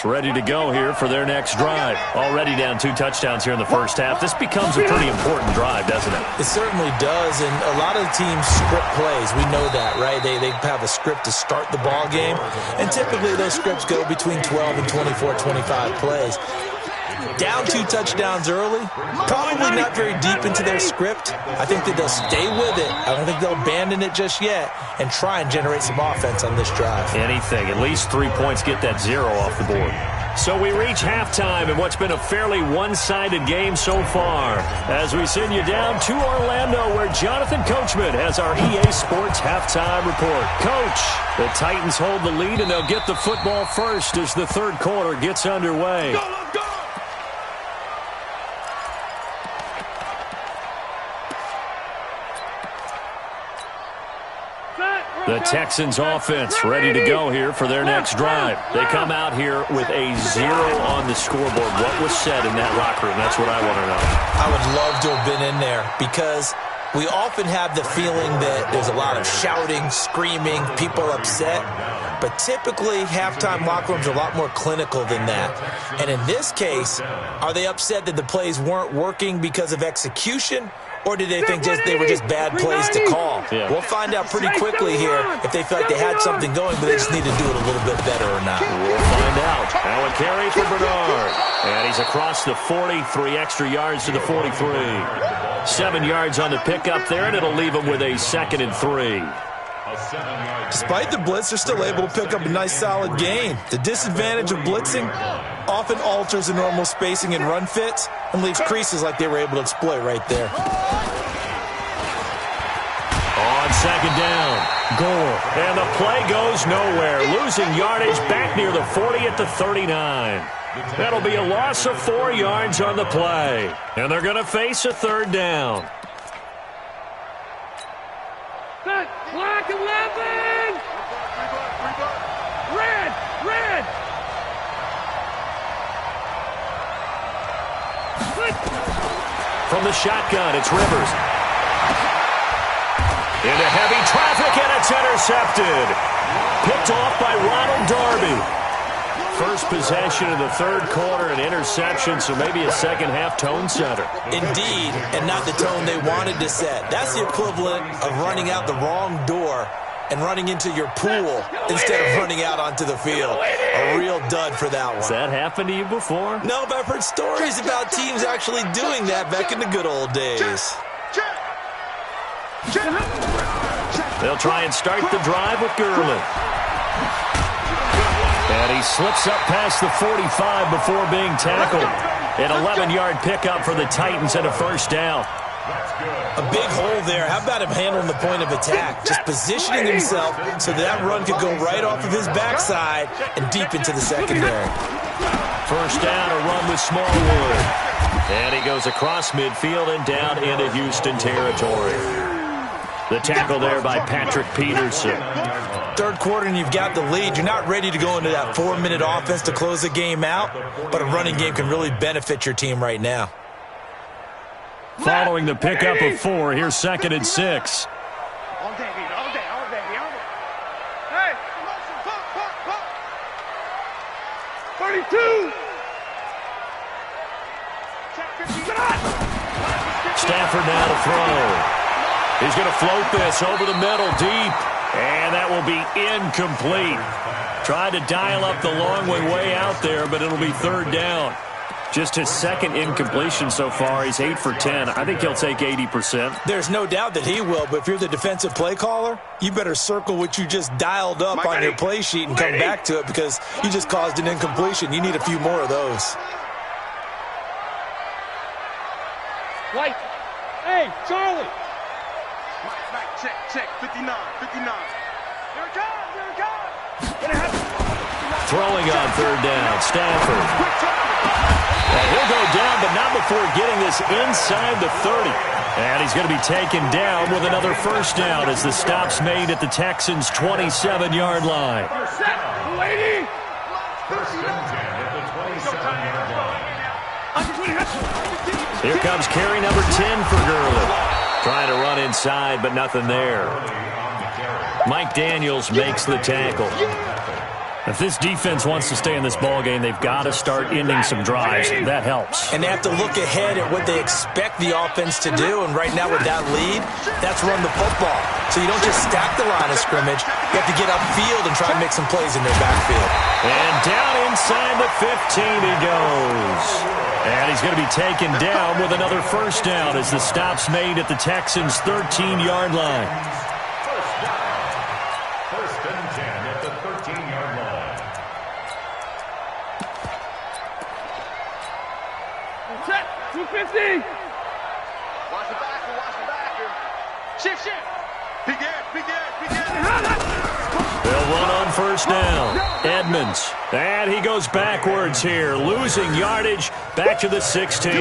offense ready to go here for their next drive. Already down 2 touchdowns here in the first half. This becomes a pretty important drive, doesn't it? It certainly does, and a lot of teams script plays. We know that, right? They have a script to start the ball game, and typically those scripts go between 12 and 24, 25 plays. Down 2 touchdowns early, probably not very deep into their script. I think that they'll stay with it. I don't think they'll abandon it just yet and try and generate some offense on this drive. Anything. At least 3 points, get that 0 off the board. So we reach halftime in what's been a fairly one-sided game so far. As we send you down to Orlando, where Jonathan Coachman has our EA Sports halftime report. Coach, the Titans hold the lead, and they'll get the football first as the third quarter gets underway. Go, let's go! The Texans offense ready to go here for their next drive. They come out here with a 0 on the scoreboard. What was said in that locker room? That's what I want to know. I would love to have been in there because we often have the feeling that there's a lot of shouting, screaming, people upset. But typically, halftime locker rooms are a lot more clinical than that. And in this case, are they upset that the plays weren't working because of execution? Or did they think they were just bad plays to call? Yeah. We'll find out pretty quickly here if they feel like they had something going, but they just need to do it a little bit better or not. We'll find out. Now a carry for Bernard. And he's across the 40, 3 extra yards to the 43. 7 yards on the pickup there, and it'll leave him with a 2nd and 3. Despite the blitz, they're still able to pick up a nice, solid gain. The disadvantage of blitzing often alters the normal spacing and run fits and leaves creases like they were able to exploit right there. On 2nd down, Gore. And the play goes nowhere. Losing yardage back near the 40 at the 39. That'll be a loss of 4 yards on the play. And they're going to face a 3rd down. Black 11! Red! Red! From the shotgun, it's Rivers. Into heavy traffic, and it's intercepted. Picked off by Ronald Darby. First possession of the 3rd quarter, an interception, so maybe a second-half tone setter. Indeed, and not the tone they wanted to set. That's the equivalent of running out the wrong door and running into your pool instead of running out onto the field. A real dud for that one. Has that happened to you before? No, but I've heard stories about teams actually doing that back in the good old days. They'll try and start the drive with Gurley. And he slips up past the 45 before being tackled. An 11-yard pickup for the Titans and a 1st down. A big hole there. How about him handling the point of attack? Just positioning himself so that run could go right off of his backside and deep into the secondary. 1st down, a run with Smallwood. And he goes across midfield and down into Houston territory. The tackle there by Patrick Peterson. 3rd quarter and you've got the lead. You're not ready to go into that 4-minute offense to close the game out, but a running game can really benefit your team right now. Following the pickup of 4, here's 2nd and 6. All day, baby, all day, all day, all day. Hey! 32! Stafford now to throw. He's going to float this over the middle deep. And that will be incomplete. Tried to dial up the long way out there, but it'll be 3rd down. Just his 2nd incompletion so far. He's 8 for 10. I think he'll take 80%. There's no doubt that he will, but if you're the defensive play caller, you better circle what you just dialed up on your play sheet and come back to it because you just caused an incompletion. You need a few more of those. White. Hey, Charlie. Check, 59. Here it comes. Throwing on 3rd down, Stafford. And he'll go down, but not before getting this inside the 30. And he's going to be taken down with another 1st down as the stop's made at the Texans' 27-yard line. Here comes carry number 10 for Gurley. Trying to run inside, but nothing there. Mike Daniels makes the tackle. If this defense wants to stay in this ball game, they've got to start ending some drives. That helps. And they have to look ahead at what they expect the offense to do. And right now with that lead, that's run the football. So you don't just stack the line of scrimmage. You have to get upfield and try and make some plays in their backfield. And down inside the 15 he goes. And he's going to be taken down with another first down as the stop's made at the Texans' 13-yard line. First and 10 at the 13-yard line. Set, 250. Watch the backer. Shift. Begin. They'll run on first down. Edmonds. And he goes backwards here, losing yardage back to the 16.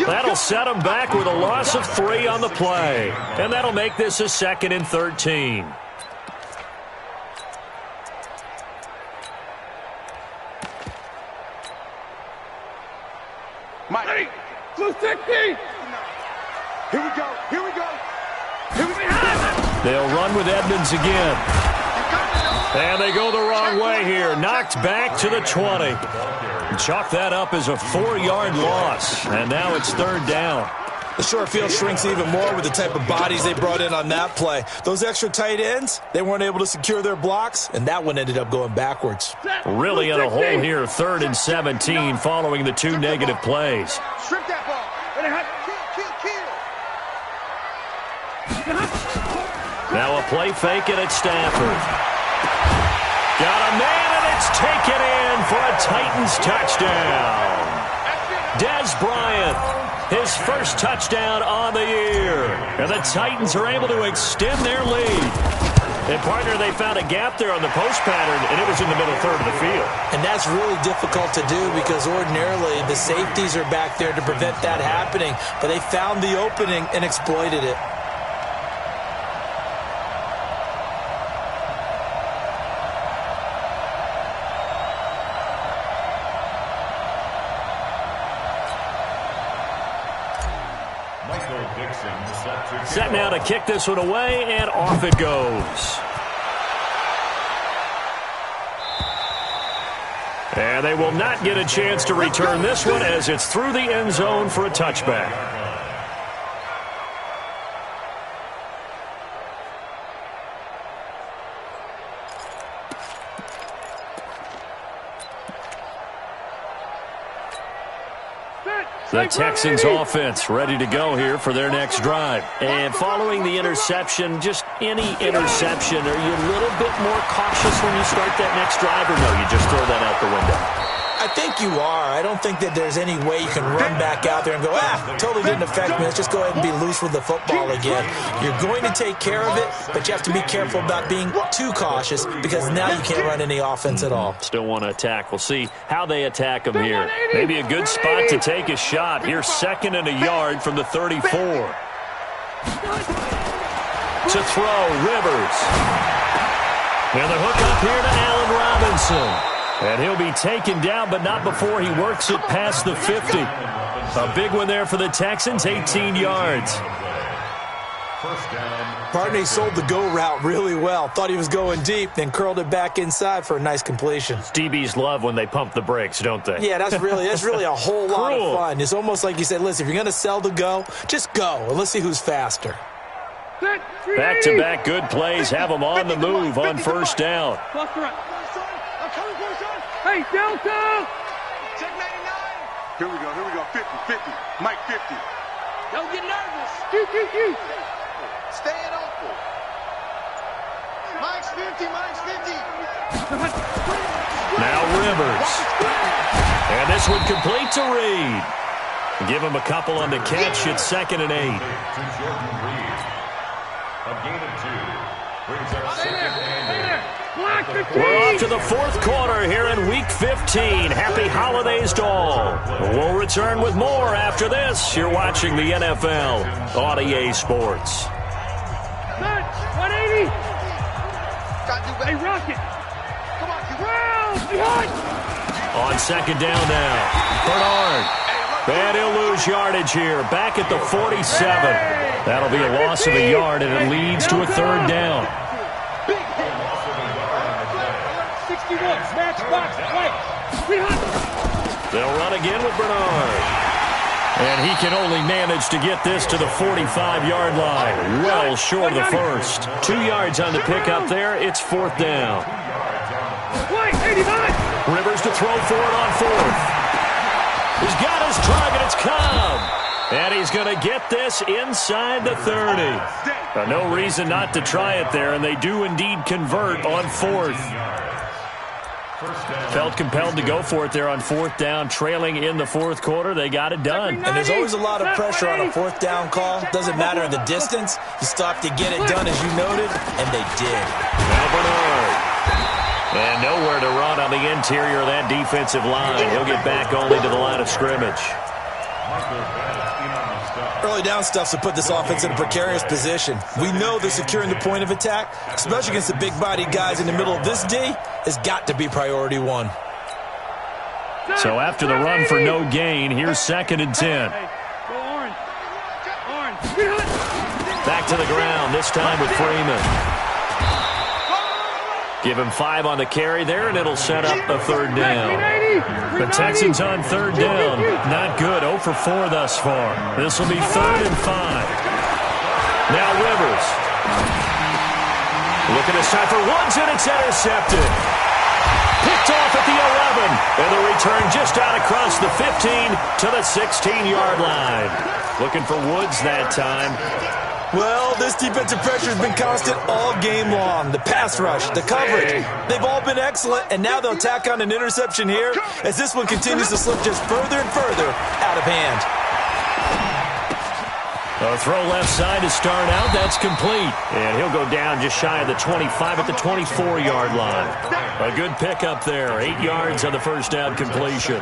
That'll set him back with a loss of 3 on the play. And that'll make this a 2nd and 13. Mike, 260. Here we go. They'll run with Edmonds again. And they go the wrong way here. Knocked back to the 20. Chalk that up as a 4-yard loss. And now it's 3rd down. The short field shrinks even more with the type of bodies they brought in on that play. Those extra tight ends, they weren't able to secure their blocks, and that one ended up going backwards. Really in a hole here, 3rd and 17 following the 2 negative plays. Strip that ball. Now a play fake it at Stafford. Got a man, and it's taken in for a Titans touchdown. Dez Bryant, his first touchdown on the year. And the Titans are able to extend their lead. And, partner, they found a gap there on the post pattern, and it was in the middle third of the field. And that's really difficult to do because ordinarily the safeties are back there to prevent that happening. But they found the opening and exploited it. Set now to kick this one away, and off it goes. And they will not get a chance to return this one as it's through the end zone for a touchback. The Texans offense ready to go here for their next drive. And following the interception, just any interception, are you a little bit more cautious when you start that next drive, or no, you just throw that out the window? I think you are. I don't think that there's any way you can run back out there and go, totally didn't affect me. Let's just go ahead and be loose with the football again. You're going to take care of it, but you have to be careful about being too cautious because now you can't run any offense at all. Still want to attack. We'll see how they attack him here. Maybe a good spot to take a shot. Here's 2nd and a yard from the 34. To throw, Rivers. And the hook up here to Allen Robinson. And he'll be taken down, but not before he works it past the 50. A big one there for the Texans, 18 yards. Partner sold the go route really well. Thought he was going deep, then curled it back inside for a nice completion. DBs love when they pump the brakes, don't they? Yeah, that's really a whole lot of fun. It's almost like you said, listen, if you're going to sell the go, just go, and let's see who's faster. Back-to-back good plays have them on the move on first down. Hey, Delta! Check 99. Here we go. 50. Mike 50. Don't get nervous. Stay in open. Mike's 50. Now Rivers. And this one complete to Reed. Give him a couple on the catch. It's 2nd and 8. A gain of 2. Brings up 2nd and 8. We're off to the 4th quarter here in Week 15. Happy holidays to all. We'll return with more after this. You're watching the NFL on EA Sports. 180. Hey, Rocket. Come on, behind. On 2nd down now. Bernard. And he'll lose yardage here. Back at the 47. That'll be a loss of a yard, and it leads to a 3rd down. They'll run again with Bernard. And he can only manage to get this to the 45-yard line. Well short of the first. 2 yards on the pickup there. It's 4th down. Rivers to throw for it on 4th. He's got his target. It's Cobb. And he's going to get this inside the 30. No reason not to try it there, and they do indeed convert on 4th. Felt compelled to go for it there on 4th down, trailing in the 4th quarter. They got it done. And there's always a lot of pressure on a 4th down call. Doesn't matter the distance. You still have to get it done, as you noted, and they did. Now Bernard. And nowhere to run on the interior of that defensive line. He'll get back only to the line of scrimmage. Early down stuff to put this offense in a precarious position. We know they're securing the point of attack, especially against the big-bodied guys in the middle of this D, has got to be priority 1. So after the run for no gain, here's 2nd and 10. Back to the ground, this time with Freeman. Give him 5 on the carry there, and it'll set up a 3rd down. The Texans on 3rd down. Not good. 0 for 4 thus far. This will be 3rd and 5. Now Rivers. Looking this time for Woods, and it's intercepted. Picked off at the 11. And the return just out across the 15 to the 16-yard line. Looking for Woods that time. Well, this defensive pressure has been constant all game long. The pass rush, the coverage, they've all been excellent, and now they'll tack on an interception here as this one continues to slip just further and further out of hand. A throw left side to start out. That's complete. And he'll go down just shy of the 25 at the 24-yard line. A good pickup there. 8 yards on the first down completion.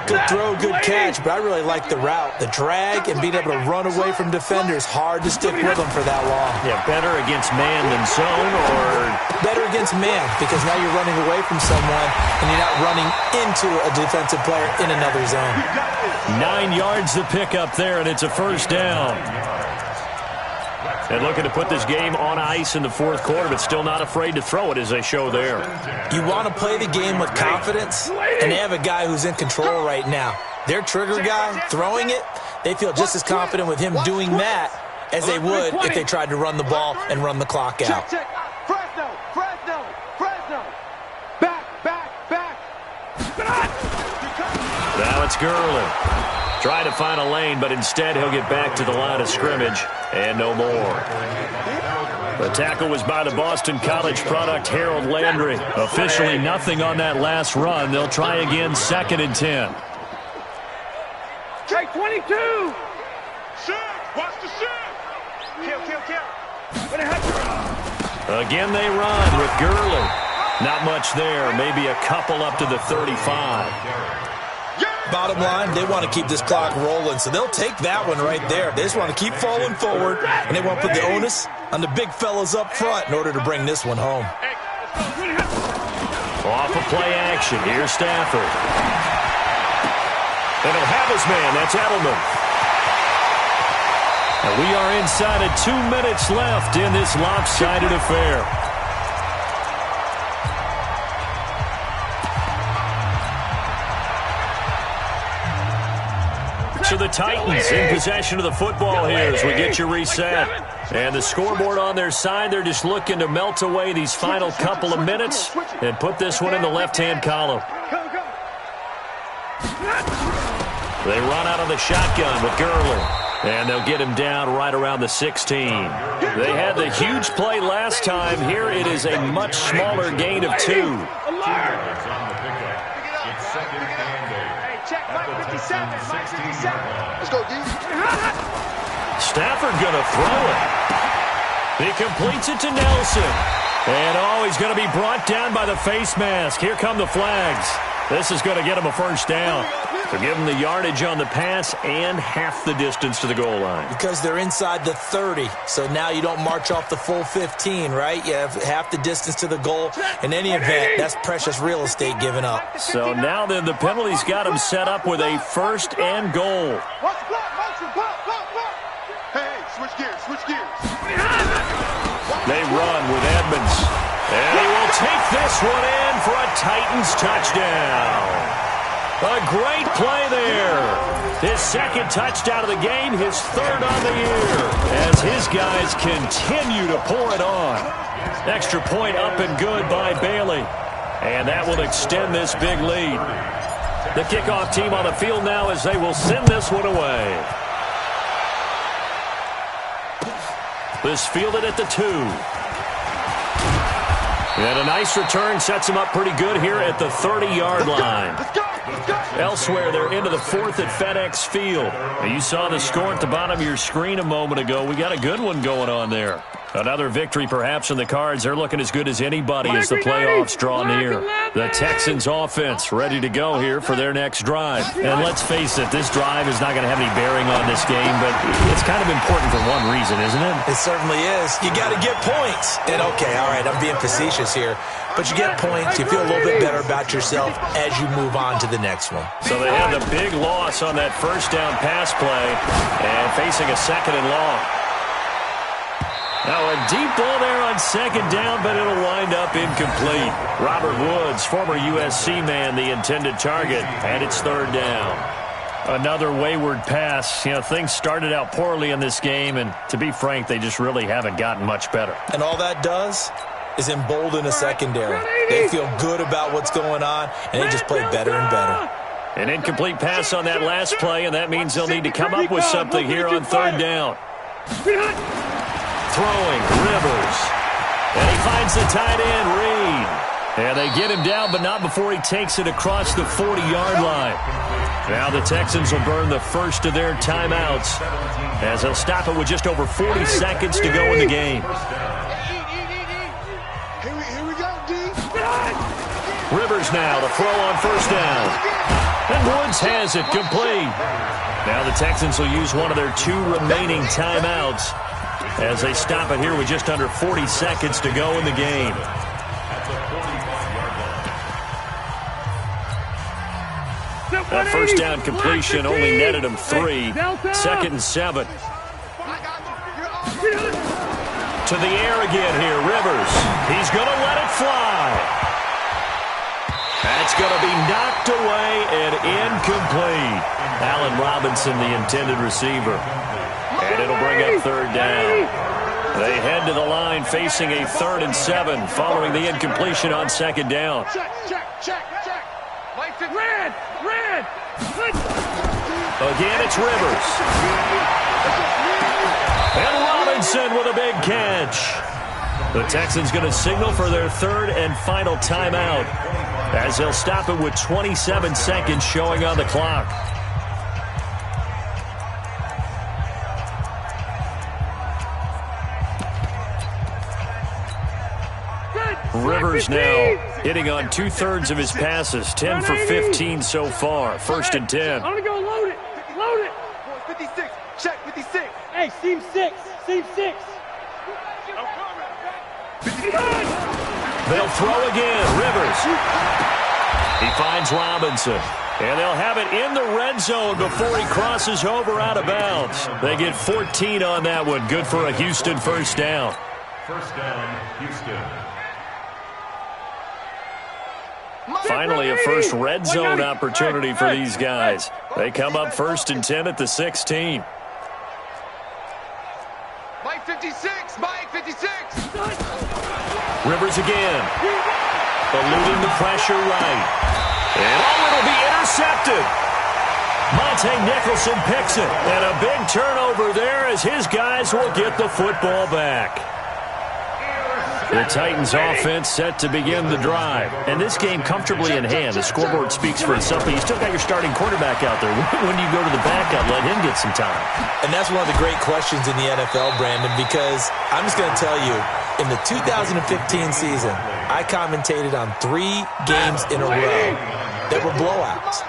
Good throw, good catch, but I really like the route. The drag and being able to run away from defenders, hard to stick with them for that long. Yeah, better against man than zone, or better against man, because now you're running away from someone and you're not running into a defensive player in another zone. 9 yards to pick up there, and it's a first down. And looking to put this game on ice in the 4th quarter, but still not afraid to throw it as they show there. You want to play the game with confidence, and they have a guy who's in control right now. Their trigger guy, throwing it, they feel just as confident with him doing that as they would if they tried to run the ball and run the clock out. Now it's Gurley. Trying to find a lane, but instead he'll get back to the line of scrimmage and no more. The tackle was by the Boston College product, Harold Landry. Officially nothing on that last run. They'll try again, 2nd and 10. Take 22. Shift. Watch the shift. Kill. Again they run with Gurley. Not much there. Maybe a couple up to the 35. Bottom line, they want to keep this clock rolling, so they'll take that one right there. They just want to keep falling forward, and they want to put the onus on the big fellas up front in order to bring this one home. Off of play action, here's Stafford. And he'll have his man, that's Edelman. And we are inside of 2 minutes left in this lopsided affair. So the Titans in possession of the football here as we get you reset. And the scoreboard on their side, they're just looking to melt away these final couple of minutes and put this one in the left-hand column. They run out of the shotgun with Gurley. And they'll get him down right around the 16. They had the huge play last time. Here it is a much smaller gain of 2. Let's go, D. Stafford going to throw it. He completes it to Nelson. And, he's going to be brought down by the face mask. Here come the flags. This is going to get him a first down. To give him the yardage on the pass and half the distance to the goal line. Because they're inside the 30, so now you don't march off the full 15, right? You have half the distance to the goal. In any event, that's precious real estate given up. So now then the penalty's got him set up with a first and goal. Hey, switch gears. They run with Edmonds. And he will take this one in for a Titans touchdown. A great play there. His second touchdown of the game, his third on the year, as his guys continue to pour it on. Extra point up and good by Bailey. And that will extend this big lead. The kickoff team on the field now as they will send this one away. This fielded at the 2. And a nice return sets him up pretty good here at the 30-yard line. Elsewhere, they're into the 4th at FedEx Field. You saw the score at the bottom of your screen a moment ago. We got a good one going on there. Another victory perhaps in the cards. They're looking as good as anybody as the playoffs draw near. The Texans offense ready to go here for their next drive. And let's face it, this drive is not going to have any bearing on this game, but it's kind of important for one reason, isn't it? It certainly is. You got to get points. And okay, all right, I'm being facetious here, but you get points, you feel a little bit better about yourself as you move on to the next one. So they had the big loss on that first down pass play and facing a 2nd and long. Now a deep ball there on 2nd down, but it'll wind up incomplete. Robert Woods, former USC man, the intended target, and it's 3rd down. Another wayward pass. You know, things started out poorly in this game, and to be frank, they just really haven't gotten much better. And all that does is embolden a secondary. They feel good about what's going on, and they just play better and better. An incomplete pass on that last play, and that means they'll need to come up with something here on 3rd down. Throwing, Rivers. And he finds the tight end, Reed. And they get him down, but not before he takes it across the 40-yard line. Now the Texans will burn the first of their timeouts as they'll stop it with just over 40 seconds to go in the game. Here we go, D. Rivers now to throw on 1st down. And Woods has it complete. Now the Texans will use one of their 2 remaining timeouts as they stop it here with just under 40 seconds to go in the game. That first down completion only netted him 3. 2nd and 7. To the air again here, Rivers. He's going to let it fly. That's going to be knocked away and incomplete. Allen Robinson, the intended receiver. And it'll bring up 3rd down. They head to the line facing a 3rd and 7 following the incompletion on 2nd down. Check. Red. Again, it's Rivers. And Robinson with a big catch. The Texans going to signal for their 3rd and final timeout as they'll stop it with 27 seconds showing on the clock. Rivers now hitting on 2/3 of his passes, 10 for 15 so far. 1st and 10. I'm going to go load it. 56. Check, 56. Hey, seam 6. They'll throw again. Rivers. He finds Robinson. And they'll have it in the red zone before he crosses over out of bounds. They get 14 on that one. Good for a Houston 1st down. 1st down, Houston. Finally, a first red zone opportunity for these guys. They come up 1st and 10 at the 16. Mike 56. Rivers again. Eluding the pressure right. And it'll be intercepted. Monte Nicholson picks it. And a big turnover there as his guys will get the football back. The Titans offense set to begin the drive. And this game comfortably in hand. The scoreboard speaks for itself, but you still got your starting quarterback out there. When do you go to the backup, let him get some time? And that's one of the great questions in the NFL, Brandon, because I'm just going to tell you, in the 2015 season, I commentated on 3 games in a row that were blowouts.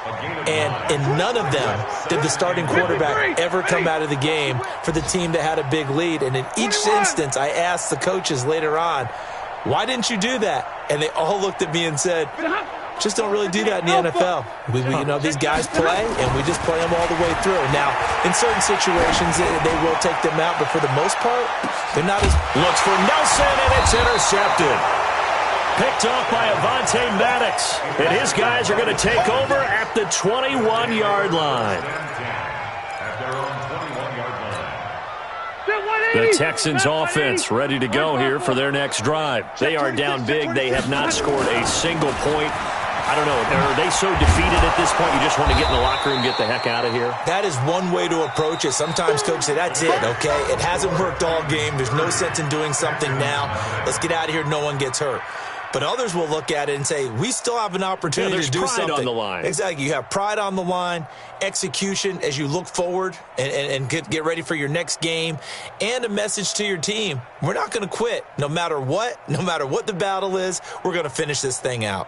And in none of them did the starting quarterback ever come out of the game for the team that had a big lead. And in each instance, I asked the coaches later on, why didn't you do that? And they all looked at me and said, just don't really do that in the NFL. These guys play, and we just play them all the way through. Now, in certain situations, they will take them out, but for the most part, they're not as... Looks for Nelson, and it's intercepted. Picked off by Avonte Maddox. And his guys are going to take over at the 21-yard line. The Texans offense ready to go here for their next drive. They are down big. They have not scored a single point. I don't know. Are they so defeated at this point you just want to get in the locker room and get the heck out of here? That is one way to approach it. Sometimes coaches say, that's it, okay? It hasn't worked all game. There's no sense in doing something now. Let's get out of here. No one gets hurt. But others will look at it and say, we still have an opportunity to do something. There's pride on the line. Exactly. You have pride on the line, execution as you look forward and get ready for your next game, and a message to your team. We're not going to quit no matter what the battle is. We're going to finish this thing out.